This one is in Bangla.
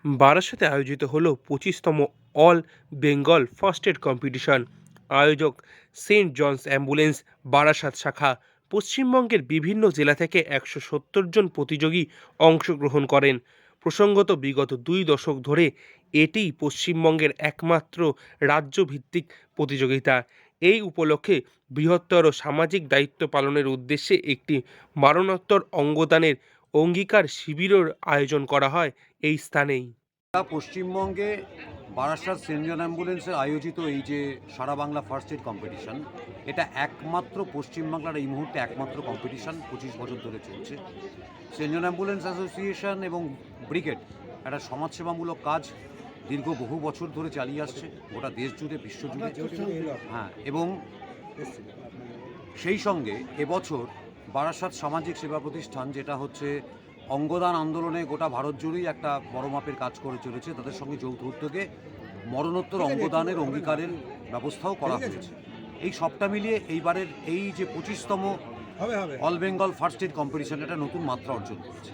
বারাসাতে আয়োজিত হলো 25তম all Bengal first aid competition. আয়োজক সেন্ট জনস অ্যাম্বুলেন্স বারাসাত শাখা। পশ্চিমবঙ্গের বিভিন্ন জেলা থেকে 170 জন প্রতিযোগী অংশগ্রহণ করেন। প্রসঙ্গত, বিগত 2 দশক ধরে এটিই পশ্চিমবঙ্গের একমাত্র রাজ্যভিত্তিক প্রতিযোগিতা। এই উপলক্ষে বৃহত্তর সামাজিক দায়িত্ব পালনের উদ্দেশ্যে একটি মারণোত্তর অঙ্গদানের অঙ্গীকার শিবিরের আয়োজন করা হয় এই স্থানেই। পশ্চিমবঙ্গে বারাসাত সেন্ট জন অ্যাম্বুলেন্সের আয়োজিত এই যে সারা বাংলা ফার্স্ট এড কম্পিটিশন, এটা একমাত্র পশ্চিমবাংলার এই মুহূর্তে একমাত্র কম্পিটিশন 25 বছর ধরে চলছে। সেন্ট জন অ্যাম্বুলেন্স অ্যাসোসিয়েশন এবং ব্রিগেড একটা সমাজসেবামূলক কাজ দীর্ঘ বহু বছর ধরে চালিয়ে আসছে গোটা দেশ জুড়ে, বিশ্ব জুড়ে। হ্যাঁ, এবং সেই সঙ্গে এবছর বারাসাত সামাজিক সেবা প্রতিষ্ঠান, যেটা হচ্ছে অঙ্গদান আন্দোলনে গোটা ভারত জুড়েই একটা বড় মাপের কাজ করে চলেছে, তাদের সঙ্গে যৌথ উদ্যোগে মরণোত্তর অঙ্গদানের অঙ্গীকারের ব্যবস্থাও করা হয়েছে। এই সবটা মিলিয়ে এইবারের এই যে 25তম all Bengal first aid competition, এটা নতুন মাত্রা অর্জন করেছে।